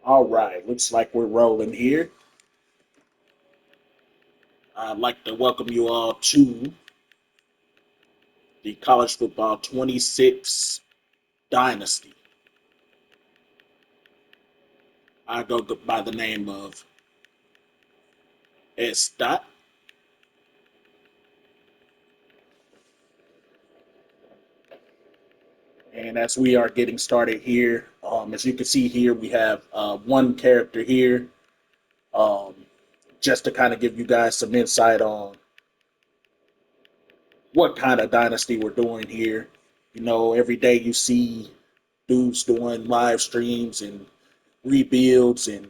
All right, looks like we're rolling here. I'd like to welcome you all to the College Football 26 Dynasty. I go by the name of S. Dot. And as we are getting started here, as you can see here, we have one character here, um, just to kind of give you guys some insight on what kind of dynasty we're doing here. You know, every day you see dudes doing live streams and rebuilds and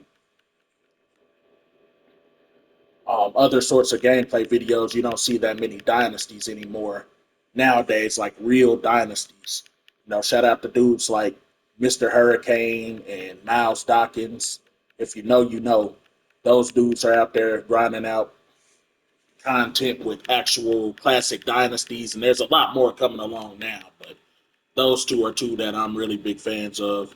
other sorts of gameplay videos. You don't see that many dynasties anymore nowadays, like real dynasties. You know, shout out to dudes like Mr. Hurricane and Miles Dawkins. If you know, you know. Those dudes are out there grinding out content with actual classic dynasties, and there's a lot more coming along now. But those two are two that I'm really big fans of,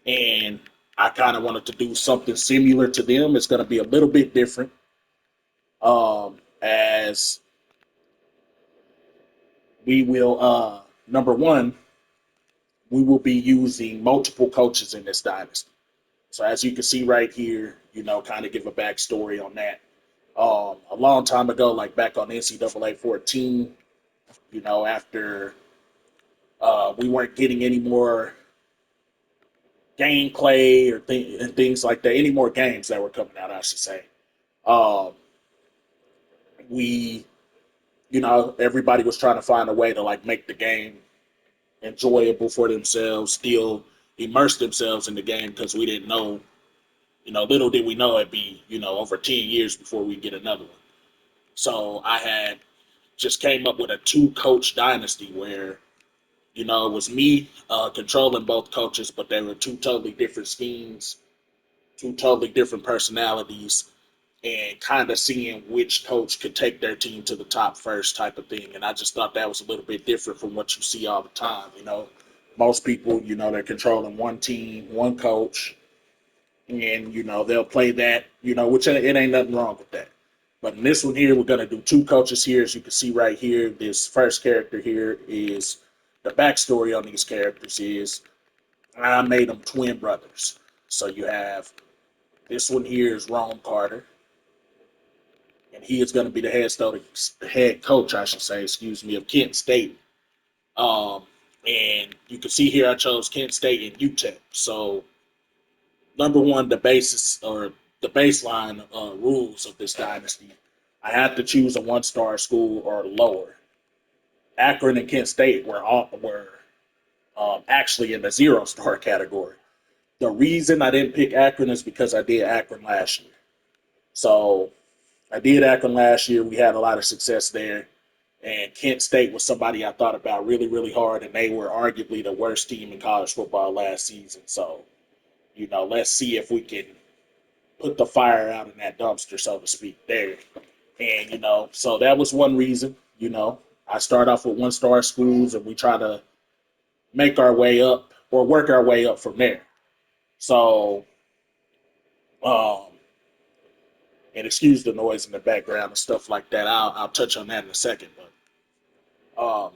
and I kind of wanted to do something similar to them. It's going to be a little bit different, as we will number one, we will be using multiple coaches in this dynasty. So as you can see right here, you know, kind of give a backstory on that. A long time ago, like back on NCAA 14, you know, after we weren't getting any more gameplay or and things like that, any more games that were coming out, I should say. Um, we, you know, everybody was trying to find a way to like make the game enjoyable for themselves, still immerse themselves in the game because we didn't know, you know, little did we know it'd be, you know, over 10 years before we get another one. So I had just came up with a two coach dynasty where, you know, it was me controlling both coaches, but they were two totally different schemes, two totally different personalities, and kind of seeing which coach could take their team to the top first type of thing. And I just thought that was a little bit different from what you see all the time. You know, most people, you know, they're controlling one team, one coach, and, you know, they'll play that, you know, which it ain't nothing wrong with that. But in this one here, we're going to do two coaches here. As you can see right here, this first character here is the backstory on these characters is I made them twin brothers. So you have this one here is Rome Carter, and he is going to be the head coach, I should say, excuse me, of Kent State. Um, and you can see here I chose Kent State and UTEP. So number one, the basis or the baseline rules of this dynasty, I had to choose a one-star school or lower. Akron and Kent State were actually in the zero-star category. The reason I didn't pick Akron is because I did Akron last year. So I did Akron last year. We had a lot of success there. And Kent State was somebody I thought about really, really hard, and they were arguably the worst team in college football last season. So, you know, let's see if we can put the fire out in that dumpster, so to speak, there. And, you know, so that was one reason, you know. I start off with one-star schools, and we try to make our way up or work our way up from there. So, um, and excuse the noise in the background and stuff like that. I'll touch on that in a second, but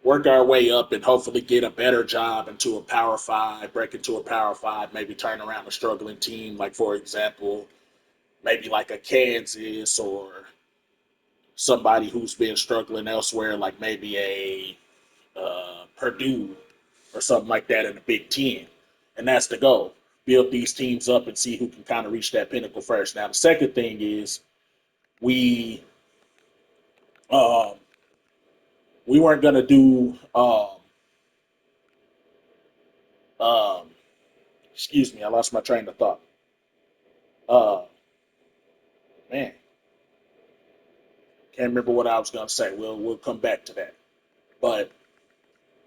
work our way up and hopefully get a better job into a Power Five, break into a Power Five, maybe turn around a struggling team, like for example, maybe like a Kansas or somebody who's been struggling elsewhere, like maybe a Purdue or something like that in the Big Ten. And that's the goal. Build these teams up and see who can kind of reach that pinnacle first. Now, the second thing is we um, we weren't gonna do um, excuse me, I lost my train of thought. Uh, man, can't remember what I was gonna say. We'll come back to that. But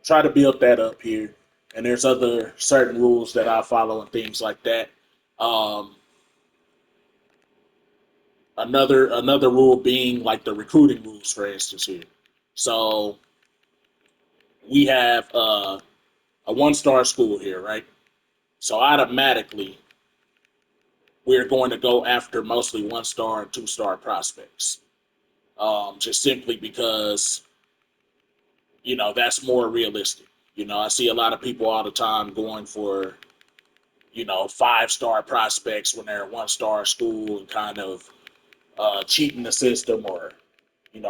try to build that up here. And there's other certain rules that I follow and things like that. Um, another rule being like the recruiting rules, for instance, here. So we have a one-star school here, right? So automatically, we're going to go after mostly 1 star and 2 star prospects, just simply because that's more realistic. I see a lot of people all the time going for 5 star prospects when they're at 1 star school and kind of cheating the system or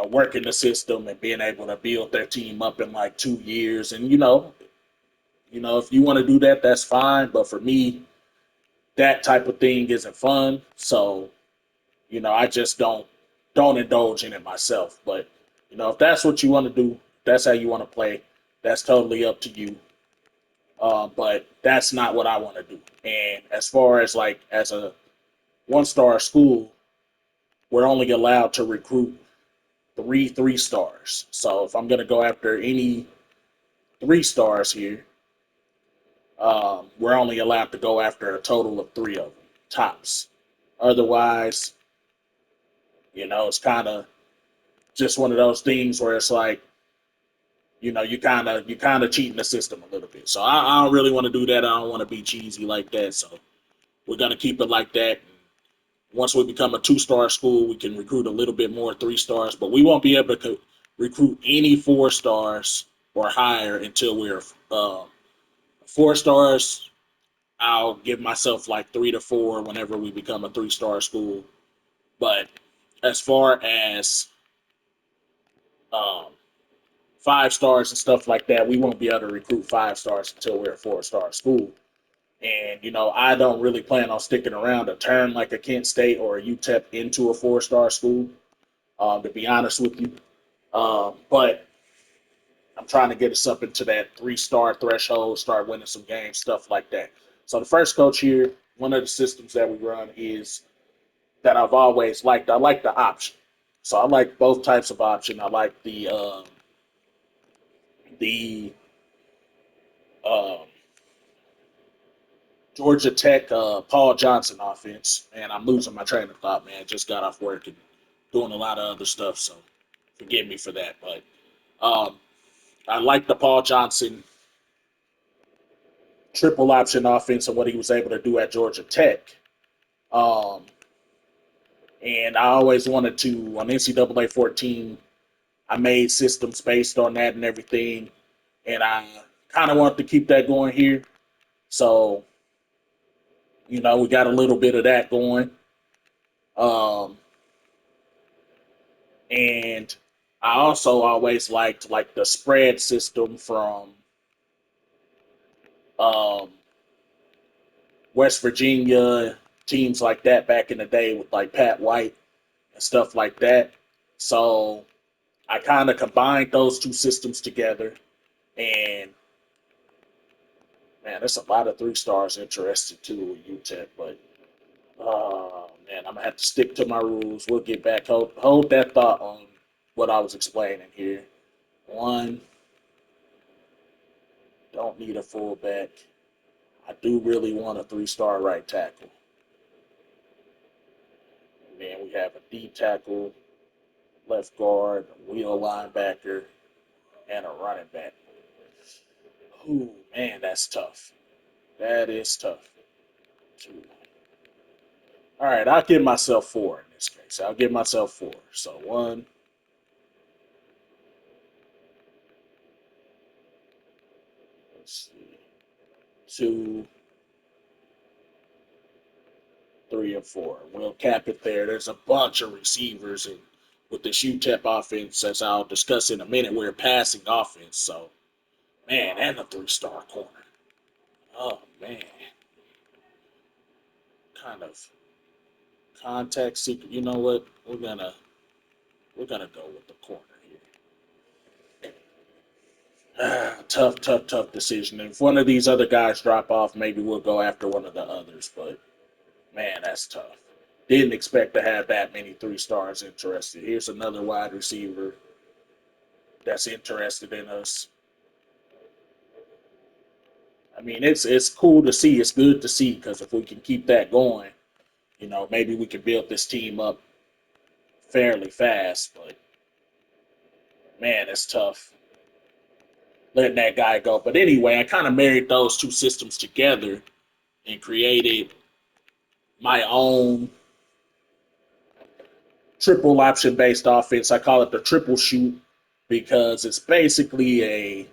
working the system and being able to build their team up in like 2 years. And if you want to do that, that's fine. But for me, that type of thing isn't fun. So I just don't indulge in it myself. But if that's what you want to do, that's how you want to play. That's totally up to you. But that's not what I want to do. And as far as like as a 1 star school, we're only allowed to recruit 3 stars. So if I'm going to go after any 3 stars here, we're only allowed to go after a total of 3 of them tops. Otherwise, it's kind of just one of those things where it's like, you kind of cheating the system a little bit. So I don't really want to do that. I don't want to be cheesy like that. So we're gonna keep it like that. Once we become a 2 star school, we can recruit a little bit more 3 stars, but we won't be able to recruit any 4 stars or higher until we're 4 stars. I'll give myself like 3 to 4 whenever we become a 3 star school. But as far as um, 5 stars and stuff like that, we won't be able to recruit 5 stars until we're a 4 star school. And I don't really plan on sticking around to turn like a Kent State or a UTEP into a 4 star school. To be honest with you, but I'm trying to get us up into that 3 star threshold, start winning some games, stuff like that. So the first coach here, one of the systems that we run is that I've always liked. I like the option. So I like both types of option. I like the uh, Georgia Tech Paul Johnson offense, and I'm losing my train of thought, man. Just got off work and doing a lot of other stuff, so forgive me for that. But um, I like the Paul Johnson triple option offense and what he was able to do at Georgia Tech. Um, and I always wanted to, on NCAA 14, I made systems based on that and everything. And I kind of wanted to keep that going here. So, we got a little bit of that going. Um, and I also always liked like the spread system from um, West Virginia, teams like that back in the day with like Pat White and stuff like that. So I kind of combined those two systems together, and man, there's a lot of 3 stars interested too with UTEP, but man, I'm gonna have to stick to my rules. We'll get back. Hold that thought on what I was explaining here. One, don't need a fullback. I do really want a 3 star right tackle. And then we have a D tackle, left guard, a wheel linebacker, and a running back. Ooh, man, that's tough. That is tough. Two. All right, I'll give myself 4 in this case. I'll give myself 4. So one, let's see, 2, 3, and 4. We'll cap it there. There's a bunch of receivers, and with this UTEP offense, as I'll discuss in a minute, we're a passing offense. So, man, and a 3 star corner. Oh man, kind of contact secret. You know what? We're gonna go with the corner here. Tough, tough, tough decision. If one of these other guys drop off, maybe we'll go after one of the others. But man, that's tough. Didn't expect to have that many 3 stars interested. Here's another wide receiver that's interested in us. I mean, it's cool to see. It's good to see because if we can keep that going, maybe we can build this team up fairly fast. But man, it's tough letting that guy go. But anyway, I kind of married those two systems together and created my own triple option based offense. I call it the triple shoot because it's basically a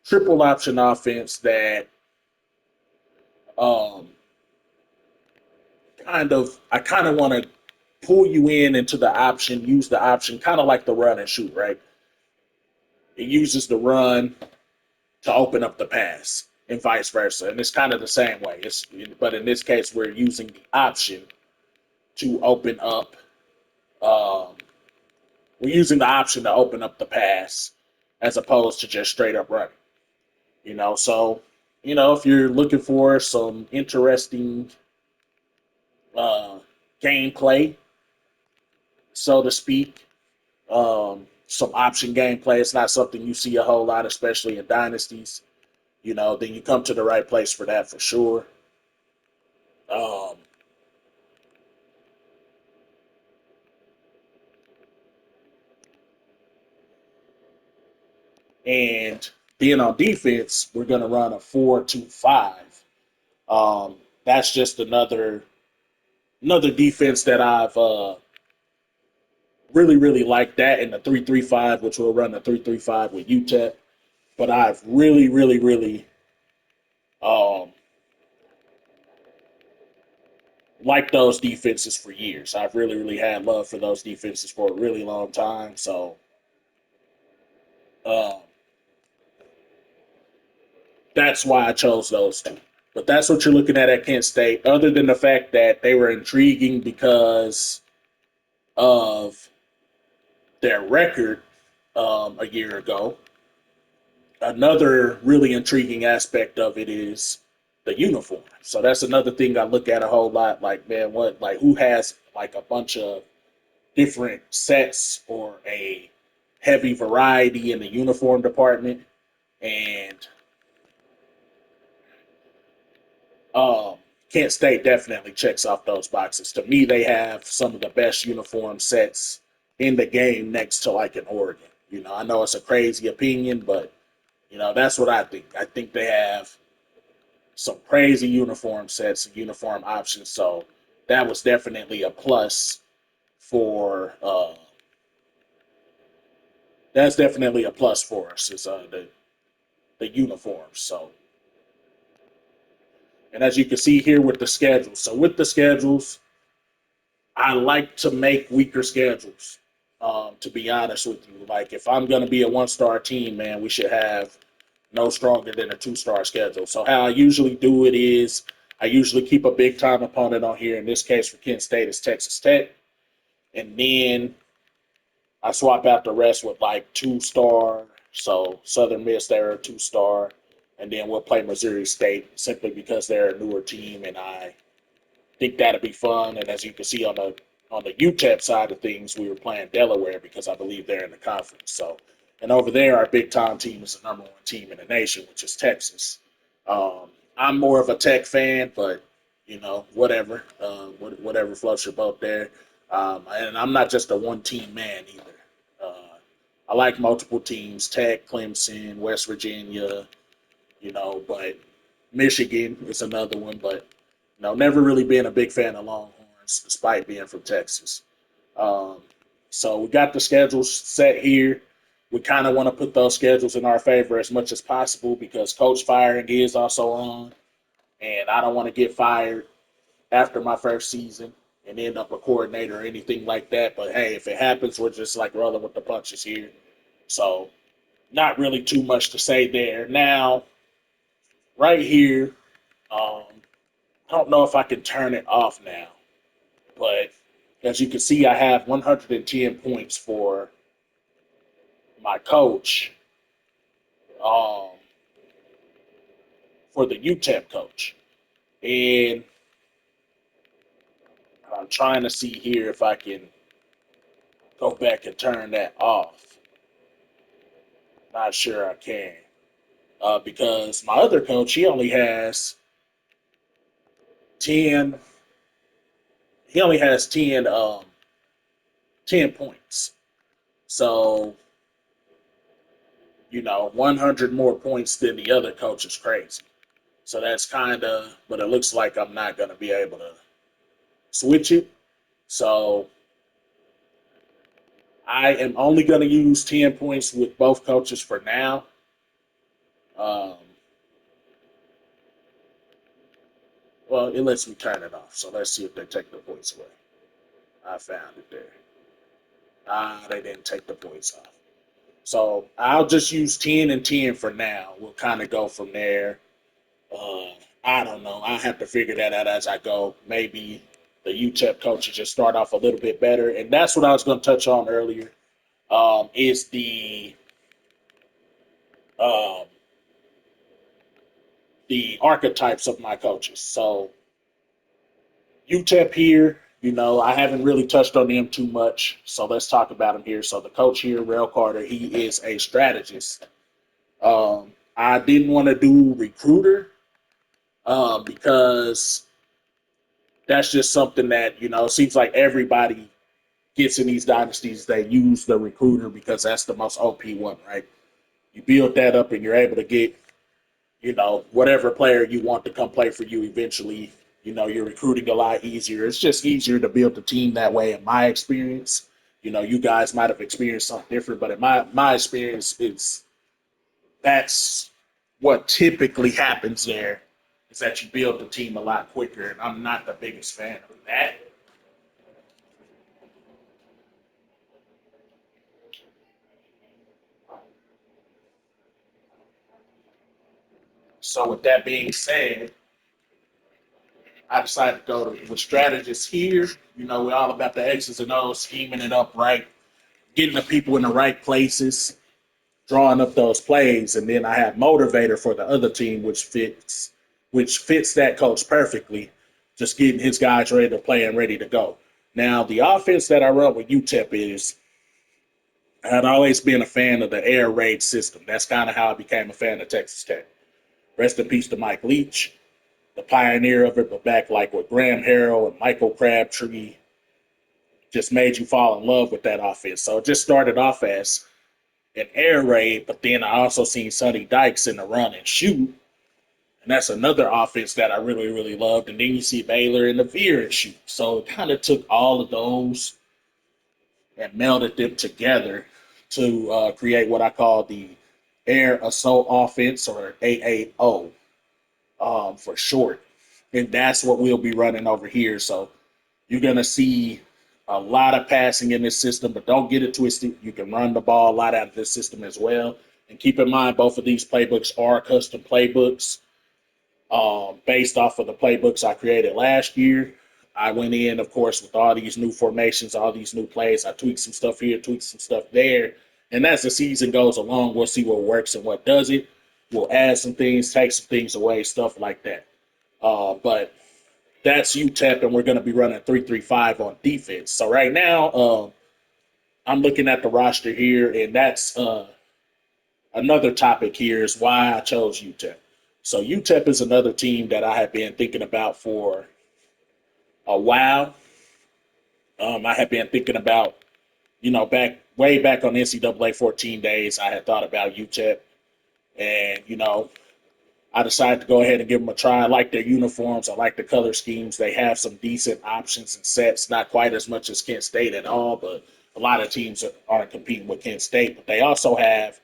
triple option offense that um, I kind of want to pull you in into the option, use the option, kind of like the run and shoot, right? It uses the run to open up the pass and vice versa. And it's kind of the same way. But in this case, we're using the option to open up. Um, we're using the option to open up the pass as opposed to just straight up running. So if you're looking for some interesting uh, gameplay, so to speak, some option gameplay. It's not something you see a whole lot, especially in dynasties. Then you come to the right place for that for sure. Um, and then on defense, we're going to run a 4-2-5. Um, that's just another defense that I've really really liked that in the 3-3-5, which will run the 3-3-5 with UTEP. But I've really really really um, liked those defenses for years. I've really really had love for those defenses for a really long time. So um, that's why I chose those two. But that's what you're looking at Kent State. Other than the fact that they were intriguing because of their record a year ago, another really intriguing aspect of it is the uniform. So that's another thing I look at a whole lot. Like, man, who has like a bunch of different sets or a heavy variety in the uniform department? And um, Kent State definitely checks off those boxes. To me, they have some of the best uniform sets in the game next to like an Oregon. I know it's a crazy opinion, but that's what I think. I think they have some crazy uniform sets and uniform options. So that was definitely a plus for that's definitely a plus for us is the uniforms. So, and as you can see here with the schedules, so with the schedules, I like to make weaker schedules. To be honest with you, like if I'm going to be a one-star team, man, we should have no stronger than a two-star schedule. So how I usually do it is I usually keep a big-time opponent on here. In this case, for Kent State, it's Texas Tech, and then I swap out the rest with like two-star. So Southern Miss, they're a two-star, and then we'll play Missouri State simply because they're a newer team, and I think that'd be fun. And as you can see on the UTEP side of things, we were playing Delaware because I believe they're in the conference. So, and over there, our big time team is the number one team in the nation, which is Texas. I'm more of a Tech fan, but whatever, whatever floats your boat there. And I'm not just a one team man either. Uh, I like multiple teams: Tech, Clemson, West Virginia, but Michigan is another one. But never really been a big fan of Longhorns, despite being from Texas. Um, so we got the schedules set here. We kind of want to put those schedules in our favor as much as possible because coach firing is also on, and I don't want to get fired after my first season and end up a coordinator or anything like that. But hey, if it happens, we're just like rolling with the punches here. So not really too much to say there. Now, right here, I don't know if I can turn it off now, but as you can see, I have 110 points for my coach, um, for the UTEP coach. And I'm trying to see here if I can go back and turn that off. Not sure I can. Because my other coach, he only has 10, he only has 10 points. So, 100 more points than the other coach is crazy. So that's kind of, but it looks like I'm not going to be able to switch it. So I am only going to use 10 points with both coaches for now. Um, well, it lets me turn it off. So let's see if they take the points away. I found it there. They didn't take the points off. So I'll just use 10 and 10 for now. We'll kind of go from there. Uh, I don't know. I have to figure that out as I go. Maybe the UTEP coaches just start off a little bit better. And that's what I was going to touch on earlier, is um, the archetypes of my coaches. So UTEP here, I haven't really touched on them too much. So let's talk about them here. So the coach here, Rel Carter, he is a strategist. I didn't want to do recruiter because that's just something that, it seems like everybody gets in these dynasties. They use the recruiter because that's the most OP one, right? You build that up and you're able to get, whatever player you want to come play for you eventually. You're recruiting a lot easier. It's just easier to build a team that way, in my experience. You guys might have experienced something different, but in my experience, that's what typically happens there, is that you build the team a lot quicker, and I'm not the biggest fan of that. So with that being said, I decided to go with strategists here. We're all about the X's and O's, scheming it up right, getting the people in the right places, drawing up those plays, and then I have motivator for the other team, which fits that coach perfectly. Just getting his guys ready to play and ready to go. Now, the offense that I run with UTEP is, I'd always been a fan of the air raid system. That's kind of how I became a fan of Texas Tech. Rest in peace to Mike Leach, the pioneer of it, but back like with Graham Harrell and Michael Crabtree, just made you fall in love with that offense. So it just started off as an air raid, but then I also seen Sonny Dykes in the run and shoot, and that's another offense that I really, really loved. And then you see Baylor in the veer and shoot. So it kind of took all of those and melded them together to create what I call the Air Assault Offense, or AAO for short. And that's what we'll be running over here. So you're going to see a lot of passing in this system, but don't get it twisted. You can run the ball a lot out of this system as well. And keep in mind, both of these playbooks are custom playbooks based off of the playbooks I created last year. I went in, of course, with all these new formations, all these new plays. I tweaked some stuff here, tweaked some stuff there. And as the season goes along, we'll see what works and what doesn't. We'll add some things, take some things away, stuff like that. But that's UTEP, and we're going to be running 3-3-5 on defense. So right now, I'm looking at the roster here, and that's another topic here is why I chose UTEP. So UTEP is another team that I have been thinking about for a while. I have been thinking about, way back on NCAA 14 days, I had thought about UTEP, and I decided to go ahead and give them a try. I like their uniforms. I like the color schemes. They have some decent options and sets, not quite as much as Kent State at all, but a lot of teams aren't competing with Kent State. But they also have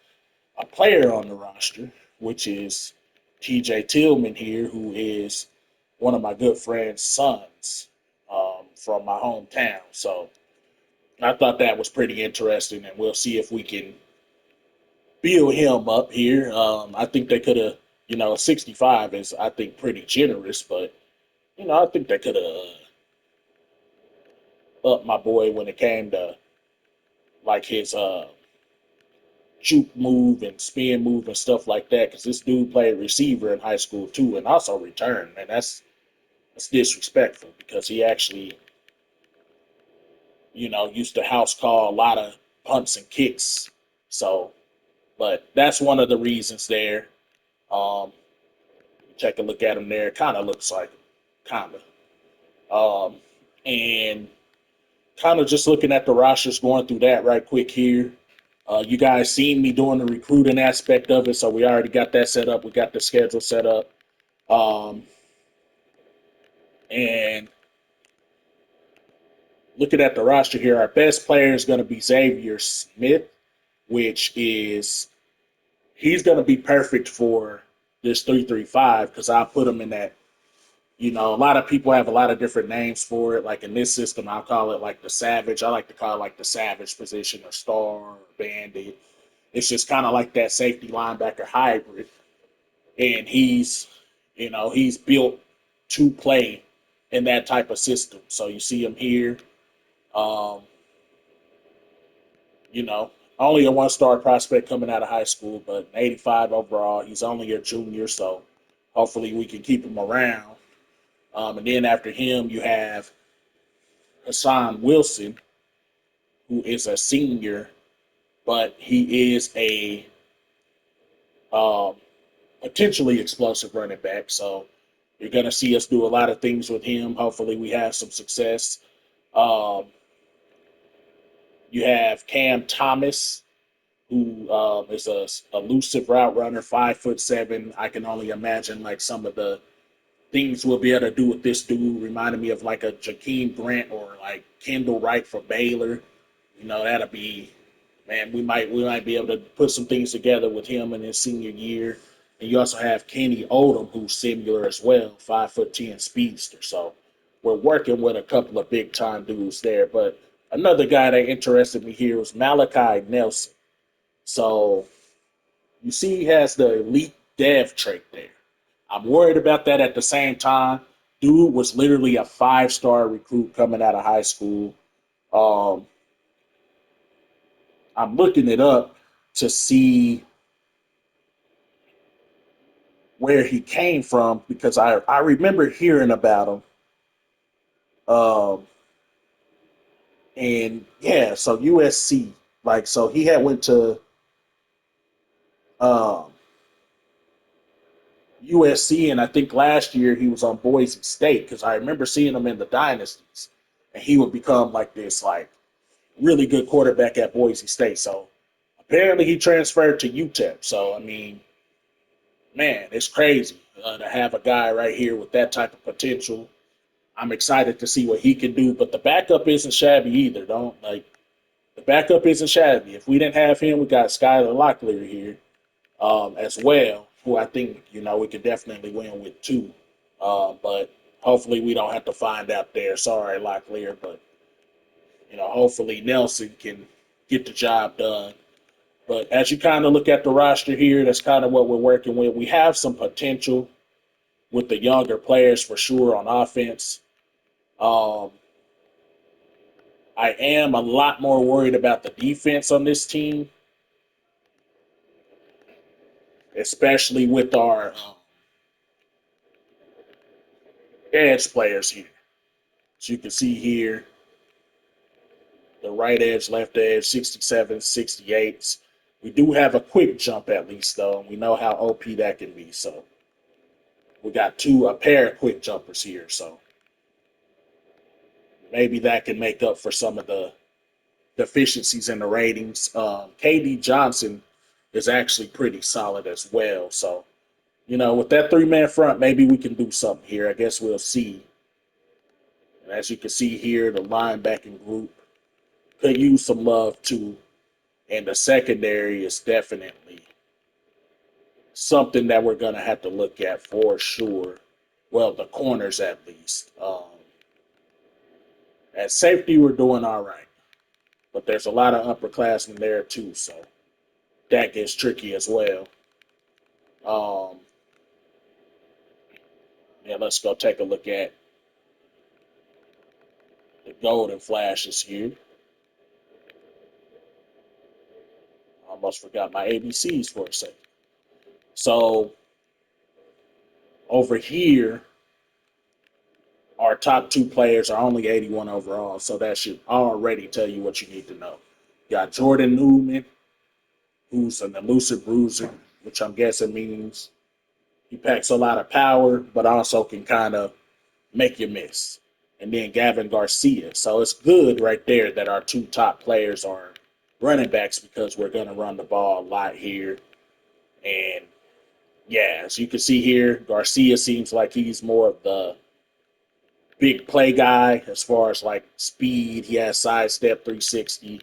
a player on the roster, which is TJ Tillman here, who is one of my good friend's sons from my hometown. So I thought that was pretty interesting, and we'll see if we can build him up here. I think they could have, 65 is, I think, pretty generous, but, I think they could have upped my boy when it came to like his juke move and spin move and stuff like that. Because this dude played receiver in high school too, and also returned. Man, that's disrespectful because he actually, used to house call a lot of punts and kicks. So, but that's one of the reasons there. Um, Take a look at him there. Kind of looks like him, kind of. And kind of just looking at the rosters, going through that right quick here. You guys seen me doing the recruiting aspect of it, so we already got that set up. We got the schedule set up. Um, and looking at the roster here, our best player is going to be Xavier Smith, which is he's going to be perfect for this 3-3-5 because I put him in that. A lot of people have a lot of different names for it. Like in this system, I'll call it like the Savage. I like to call it like the Savage position or Star or Bandit. It's just kind of like that safety linebacker hybrid. And he's built to play in that type of system. So you see him here. Um, you know, only a one-star prospect coming out of high school, but 85 overall. He's only a junior, so hopefully we can keep him around. And then after him, you have Hassan Wilson, who is a senior, but he is a um, potentially explosive running back. So you're going to see us do a lot of things with him. Hopefully, we have some success. Um, you have Cam Thomas, who is a elusive route runner, 5'7". I can only imagine like some of the things we'll be able to do with this dude. Reminded me of like a Jakeem Grant or like Kendall Wright for Baylor. That'll be man. We might be able to put some things together with him in his senior year. And you also have Kenny Odom, who's similar as well, 5'10" speedster. So we're working with a couple of big time dudes there. But another guy that interested me here was Malachi Nelson. So you see, he has the elite dev trait there. I'm worried about that at the same time. Dude was literally a 5-star recruit coming out of high school. Um, I'm looking it up to see where he came from because I remember hearing about him. Um, and yeah, so USC, like, so he had went to um, USC, and I think last year he was on Boise State because I remember seeing him in the dynasties, and he would become like this, like really good quarterback at Boise State. So apparently he transferred to UTEP. So I mean, man, it's crazy to have a guy right here with that type of potential. I'm excited to see what he can do, but the backup isn't shabby either. Don't like the backup isn't shabby. If we didn't have him, we got Skylar Locklear here as well, who I think we could definitely win with too. But hopefully we don't have to find out there. Sorry, Locklear, but hopefully Nelson can get the job done. But as you kind of look at the roster here, that's kind of what we're working with. We have some potential with the younger players for sure on offense. Um, I am a lot more worried about the defense on this team, especially with our edge players here. As you can see here, the right edge, left edge, 67, 68s. We do have a quick jump at least, though, and we know how OP that can be. So we got a pair of quick jumpers here. So maybe that can make up for some of the deficiencies in the ratings. KD Johnson is actually pretty solid as well. So, with that three-man front, maybe we can do something here. I guess we'll see. And as you can see here, the linebacking group could use some love too. And the secondary is definitely something that we're going to have to look at for sure. Well, the corners at least. At safety, we're doing all right. But there's a lot of upperclassmen there too. So that gets tricky as well. Um, yeah, let's go take a look at the golden flashes here. I almost forgot my ABCs for a second. So over here, our top two players are only 81 overall, so that should already tell you what you need to know. You got Jordan Newman, who's an elusive bruiser, which I'm guessing means he packs a lot of power, but also can kind of make you miss. And then Gavin Garcia. So it's good right there that our two top players are running backs because we're going to run the ball a lot here. And Yeah, as you can see here, Garcia seems like he's more of the big play guy as far as like speed. He has sidestep 360.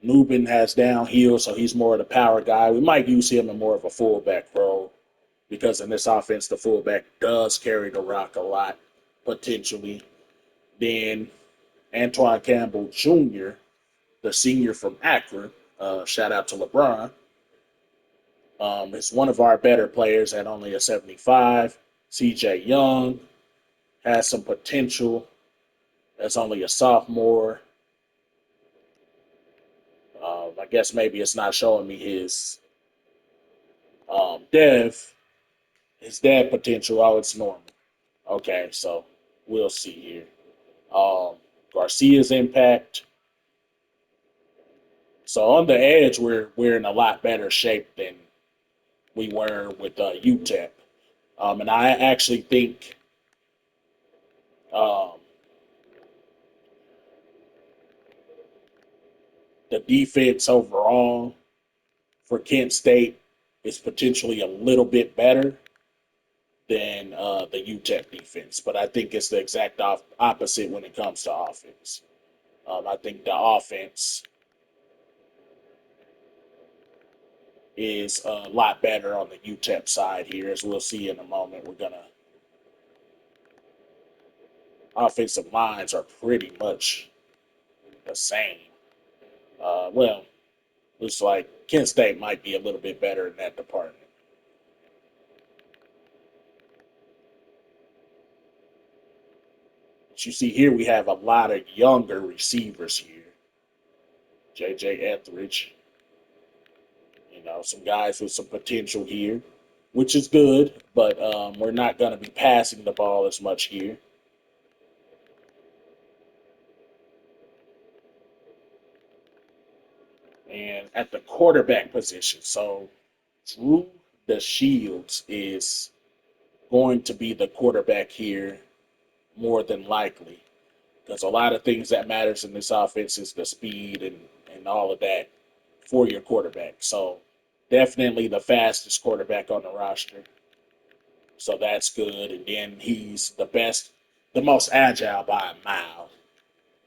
Nubin has downhill, so he's more of the power guy. We might use him in more of a fullback role because in this offense, the fullback does carry the rock a lot, potentially. Then Antoine Campbell Jr., the senior from Akron, shout out to LeBron, is one of our better players at only a 75. CJ Young has some potential as only a sophomore. I guess maybe it's not showing me dev his dev potential. Oh, it's normal. Okay, so we'll see here. Um, Garcia's impact. So on the edge, we're in a lot better shape than we were with UTEP. And I actually think um, the defense overall for Kent State is potentially a little bit better than the UTEP defense, but I think it's the exact opposite when it comes to offense. I think the offense is a lot better on the UTEP side here, as we'll see in a moment. We're gonna offensive lines are pretty much the same. Well, looks like Kent State might be a little bit better in that department. But you see here, we have a lot of younger receivers here. JJ Etheridge, some guys with some potential here, which is good, but we're not going to be passing the ball as much here. And at the quarterback position, so Drew the Shields is going to be the quarterback here more than likely because a lot of things that matters in this offense is the speed and all of that for your quarterback. So definitely the fastest quarterback on the roster. So that's good. And then he's the most agile by a mile.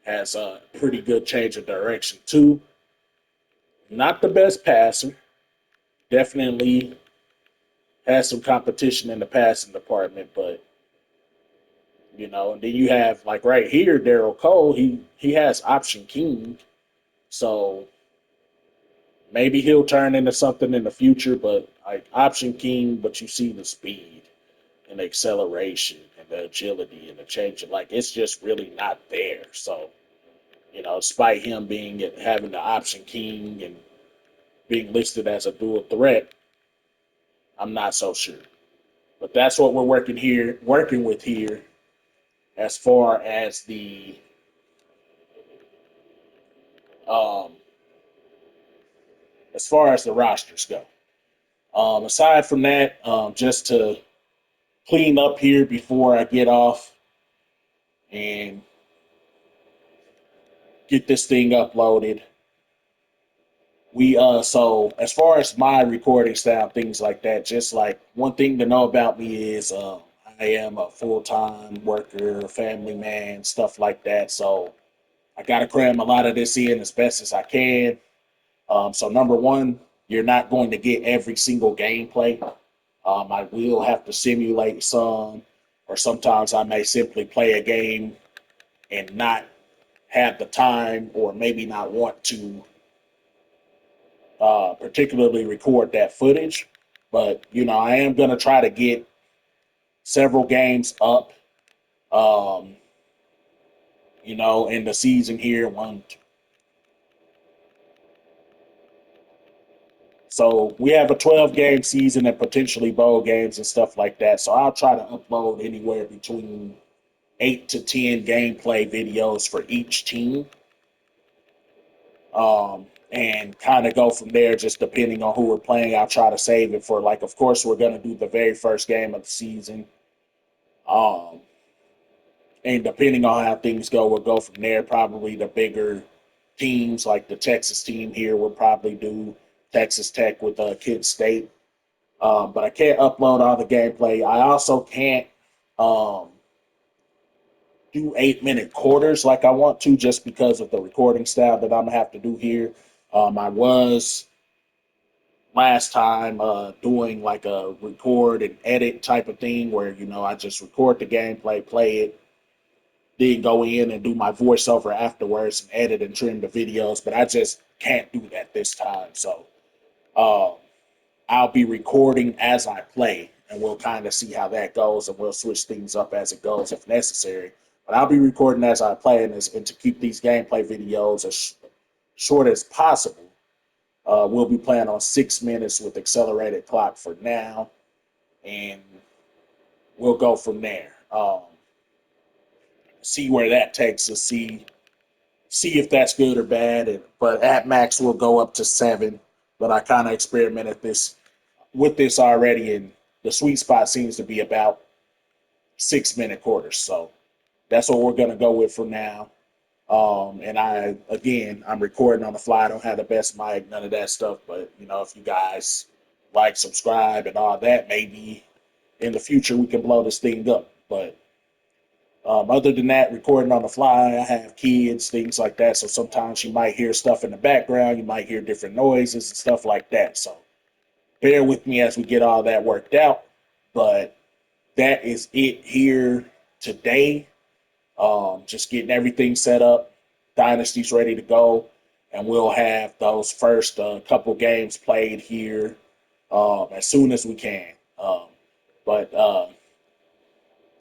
Has a pretty good change of direction too. Not the best passer. Definitely has some competition in the passing department, but and then you have like right here, Daryl Cole. He has option king, so maybe he'll turn into something in the future. But like option king, but you see the speed and the acceleration and the agility and the change. Like it's just really not there. So despite him having the option king and being listed as a dual threat, I'm not so sure. But that's what we're working with here, as far as um, the rosters go. Aside from that, just to clean up here before I get off and get this thing uploaded. So as far as my recording style, things like that, just like one thing to know about me is I am a full-time worker, family man, stuff like that. So I got to cram a lot of this in as best as I can. So number one, you're not going to get every single gameplay. I will have to simulate some, or sometimes I may simply play a game and not have the time, or maybe not want to particularly record that footage. But I am going to try to get several games up. Um, in the season here, so we have a 12-game season and potentially bowl games and stuff like that. So I'll try to upload anywhere between 8 to 10 gameplay videos for each team, and kind of go from there. Just depending on who we're playing, I'll try to save it for of course, we're going to do the very first game of the season. Um, and depending on how things go, we'll go from there. Probably the bigger teams, like the Texas team here, will probably do Texas Tech with Kent State. But I can't upload all the gameplay. I also can't um, do 8 minute quarters like I want to, just because of the recording style that I'm gonna have to do here. I was last time doing like a record and edit type of thing where I just record the gameplay, play it, then go in and do my voiceover afterwards and edit and trim the videos. But I just can't do that this time. So uh, I'll be recording as I play, and we'll kind of see how that goes, and we'll switch things up as it goes if necessary. But I'll be recording as I play, and to keep these gameplay videos as short as possible. We'll be playing on 6 minutes with accelerated clock for now, and we'll go from there. See where that takes us. See if that's good or bad. But at max, we'll go up to 7. But I kind of experimented this with this already, and the sweet spot seems to be about 6 minute quarters. So that's what we're gonna go with for now. And I'm recording on the fly. I don't have the best mic, none of that stuff. But if you guys like, subscribe, and all that, maybe in the future we can blow this thing up. But other than that, recording on the fly, I have kids, things like that. So sometimes you might hear stuff in the background. You might hear different noises and stuff like that. So bear with me as we get all that worked out. But that is it here today. Just getting everything set up. Dynasty's ready to go. And we'll have those first couple games played here as soon as we can. But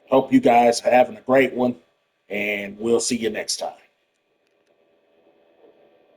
hope you guys are having a great one. And we'll see you next time.